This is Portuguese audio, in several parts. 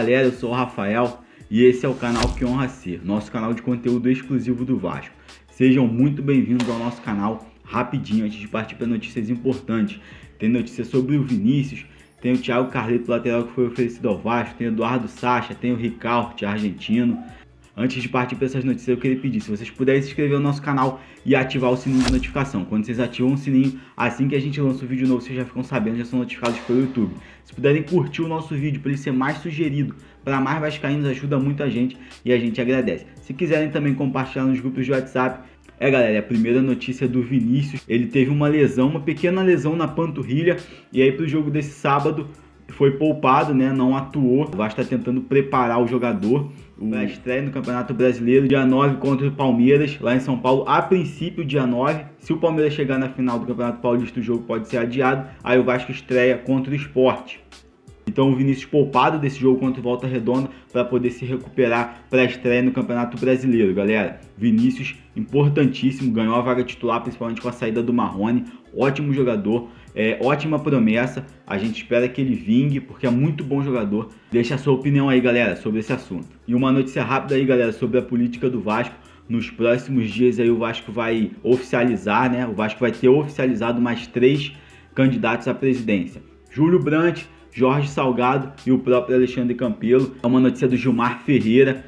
galera, eu sou o Rafael e esse é o canal Que Honra Ser, nosso canal de conteúdo exclusivo do Vasco. Sejam muito bem-vindos ao nosso canal. Rapidinho, antes de partir para notícias importantes, tem notícias sobre o Vinícius, tem o Thiago Carleto, lateral que foi oferecido ao Vasco, tem o Eduardo Sacha, tem o Ricaurte, argentino. Antes de partir para essas notícias, eu queria pedir, se vocês puderem se inscrever no nosso canal e ativar o sininho de notificação. Quando vocês ativam o sininho, assim que a gente lança um vídeo novo, vocês já ficam sabendo, já são notificados pelo YouTube. Se puderem curtir o nosso vídeo para ele ser mais sugerido para mais vascaínos, ajuda muito a gente e a gente agradece. Se quiserem também compartilhar nos grupos de WhatsApp. Galera, a primeira notícia do Vinícius, ele teve uma lesão, uma pequena lesão na panturrilha, e aí pro jogo desse sábado foi poupado, né, não atuou. O Vasco está tentando preparar o jogador para a estreia no Campeonato Brasileiro, dia 9 contra o Palmeiras, lá em São Paulo, a princípio dia 9. Se o Palmeiras chegar na final do Campeonato Paulista, o jogo pode ser adiado, aí o Vasco estreia contra o Sport. Então o Vinícius poupado desse jogo contra o Volta Redonda para poder se recuperar para a estreia no Campeonato Brasileiro, galera. Vinícius, importantíssimo, ganhou a vaga titular, principalmente com a saída do Marrone. Ótimo jogador, ótima promessa. A gente espera que ele vingue, porque é muito bom jogador. Deixa a sua opinião aí, galera, sobre esse assunto. E uma notícia rápida aí, galera, sobre a política do Vasco. Nos próximos dias aí o Vasco vai oficializar, né? O Vasco vai ter oficializado mais 3 candidatos à presidência. Júlio Brandt, Jorge Salgado e o próprio Alexandre Campelo. É uma notícia do Gilmar Ferreira.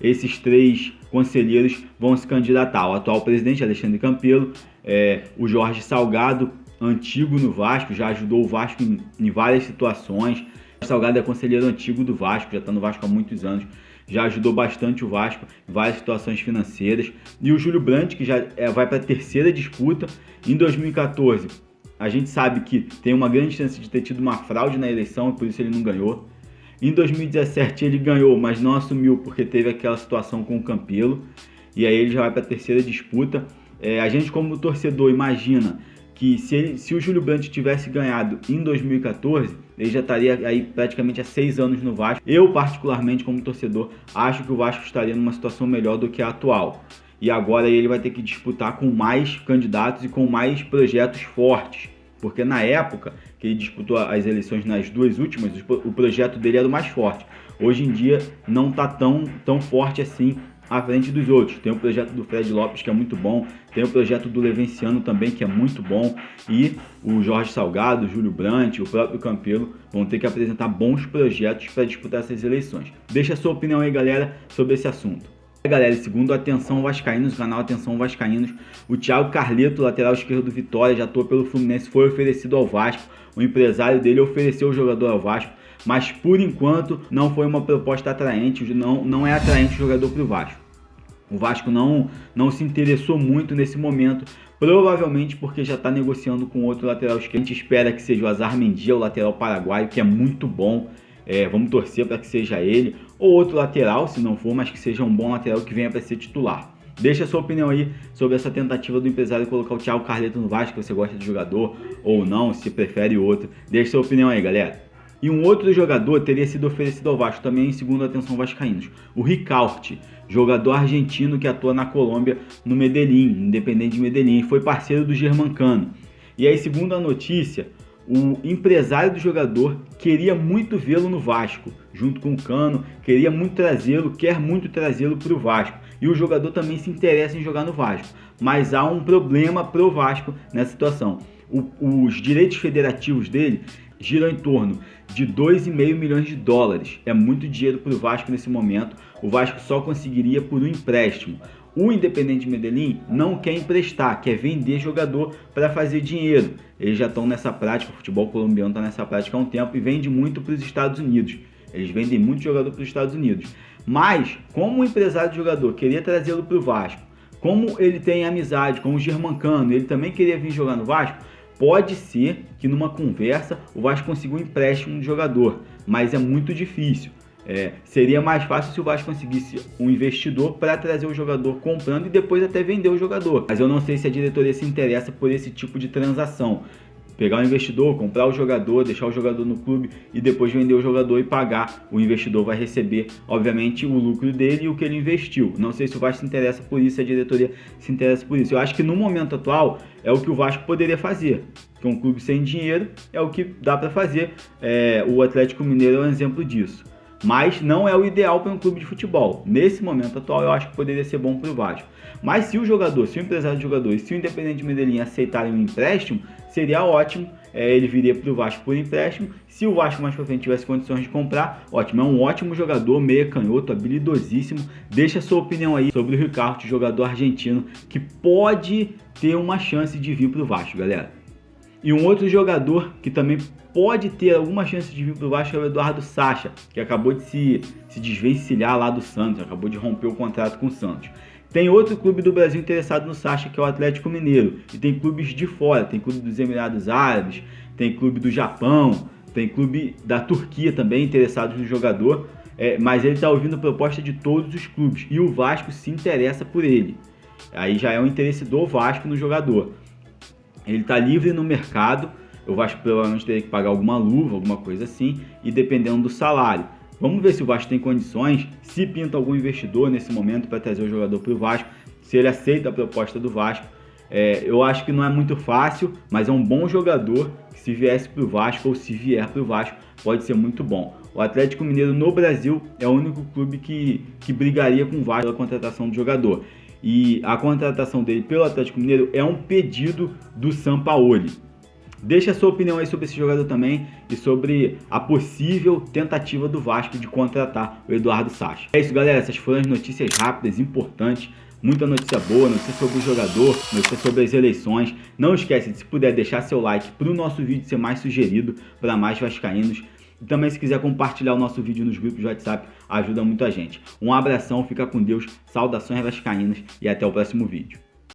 Esses 3 conselheiros vão se candidatar. O atual presidente, Alexandre Campelo, o Jorge Salgado, antigo no Vasco, já ajudou o Vasco em várias situações. O Salgado é conselheiro antigo do Vasco, já está no Vasco há muitos anos. Já ajudou bastante o Vasco em várias situações financeiras. E o Júlio Brandt, que já vai para a 3ª disputa. Em 2014, a gente sabe que tem uma grande chance de ter tido uma fraude na eleição e por isso ele não ganhou. Em 2017 ele ganhou, mas não assumiu porque teve aquela situação com o Campelo. E aí ele já vai para a 3ª disputa. A gente, como torcedor, imagina que se o Júlio Brandt tivesse ganhado em 2014, ele já estaria aí praticamente há 6 anos no Vasco. Eu, particularmente, como torcedor, acho que o Vasco estaria numa situação melhor do que a atual. E agora ele vai ter que disputar com mais candidatos e com mais projetos fortes. Porque na época que ele disputou as eleições nas 2 últimas, o projeto dele era o mais forte. Hoje em dia não está tão forte assim à frente dos outros. Tem o projeto do Fred Lopes, que é muito bom. Tem o projeto do Levenciano também, que é muito bom. E o Jorge Salgado, o Júlio Brandt, o próprio Campelo vão ter que apresentar bons projetos para disputar essas eleições. Deixa a sua opinião aí, galera, sobre esse assunto. Galera, segundo a Atenção Vascaínos, o canal Atenção Vascaínos, o Thiago Carleto, lateral esquerdo do Vitória, já atua pelo Fluminense, foi oferecido ao Vasco. O empresário dele ofereceu o jogador ao Vasco, mas por enquanto não foi uma proposta atraente, não é atraente o jogador para o Vasco. O Vasco não se interessou muito nesse momento, provavelmente porque já está negociando com outro lateral esquerdo. A gente espera que seja o Azarmendia, o lateral paraguaio, que é muito bom. Vamos torcer para que seja ele, ou outro lateral, se não for, mas que seja um bom lateral que venha para ser titular. Deixa a sua opinião aí sobre essa tentativa do empresário colocar o Thiago Carleto no Vasco, se você gosta de jogador ou não, se prefere outro. Deixa a sua opinião aí, galera. E um outro jogador teria sido oferecido ao Vasco também, segundo a Atenção Vascaínos. O Ricaurte, jogador argentino que atua na Colômbia, no Medellín, Independente de Medellín, foi parceiro do Germancano. E aí, segundo a notícia, o empresário do jogador queria muito vê-lo no Vasco, junto com o Cano, quer muito trazê-lo para o Vasco. E o jogador também se interessa em jogar no Vasco. Mas há um problema para o Vasco nessa situação. Os direitos federativos dele giram em torno de 2,5 milhões de dólares. É muito dinheiro para o Vasco nesse momento. O Vasco só conseguiria por um empréstimo. O Independente Medellín não quer emprestar, quer vender jogador para fazer dinheiro. Eles já estão nessa prática, o futebol colombiano está nessa prática há um tempo e vende muito para os Estados Unidos. Eles vendem muito jogador para os Estados Unidos. Mas, como o empresário do jogador queria trazê-lo para o Vasco, como ele tem amizade com o Germancano, ele também queria vir jogar no Vasco, pode ser que numa conversa o Vasco consiga um empréstimo de jogador, mas é muito difícil. Seria mais fácil se o Vasco conseguisse um investidor para trazer o jogador comprando e depois até vender o jogador. Mas eu não sei se a diretoria se interessa por esse tipo de transação. Pegar o investidor, comprar o jogador, deixar o jogador no clube e depois vender o jogador e pagar. O investidor vai receber, obviamente, o lucro dele e o que ele investiu. Não sei se o Vasco se interessa por isso, se a diretoria se interessa por isso. Eu acho que no momento atual é o que o Vasco poderia fazer. Que um clube sem dinheiro é o que dá para fazer. O Atlético Mineiro é um exemplo disso. mas não é o ideal para um clube de futebol. Nesse momento atual, eu acho que poderia ser bom para o Vasco. Mas se o empresário do jogador e se o Independente Medellín aceitarem um empréstimo, seria ótimo. Ele viria para o Vasco por empréstimo. Se o Vasco mais para frente tivesse condições de comprar, ótimo. É um ótimo jogador, meia canhoto, habilidosíssimo. Deixa a sua opinião aí sobre o Ricardo, jogador argentino, que pode ter uma chance de vir para o Vasco, galera. E um outro jogador que também pode ter alguma chance de vir para o Vasco é o Eduardo Sacha, que acabou de se desvencilhar lá do Santos, acabou de romper o contrato com o Santos. Tem outro clube do Brasil interessado no Sacha, que é o Atlético Mineiro. E tem clubes de fora, tem clube dos Emirados Árabes, tem clube do Japão, tem clube da Turquia também interessados no jogador. Mas ele está ouvindo proposta de todos os clubes e o Vasco se interessa por ele. Aí já é um interesse do Vasco no jogador. Ele está livre no mercado, o Vasco provavelmente teria que pagar alguma luva, alguma coisa assim, e dependendo do salário. Vamos ver se o Vasco tem condições, se pinta algum investidor nesse momento para trazer o jogador para o Vasco, se ele aceita a proposta do Vasco. Eu acho que não é muito fácil, mas é um bom jogador que se viesse para o Vasco ou se vier para o Vasco pode ser muito bom. O Atlético Mineiro no Brasil é o único clube que brigaria com o Vasco pela contratação do jogador. E a contratação dele pelo Atlético Mineiro é um pedido do Sampaoli. Deixa a sua opinião aí sobre esse jogador também e sobre a possível tentativa do Vasco de contratar o Eduardo Sacha. É isso, galera. Essas foram as notícias rápidas, importantes. Muita notícia boa, notícia sobre o jogador, notícia sobre as eleições. Não esquece de, se puder, deixar seu like para o nosso vídeo ser mais sugerido para mais vascaínos. E também, se quiser compartilhar o nosso vídeo nos grupos de WhatsApp, ajuda muito a gente. Um abração, fica com Deus, saudações vascaínas e até o próximo vídeo.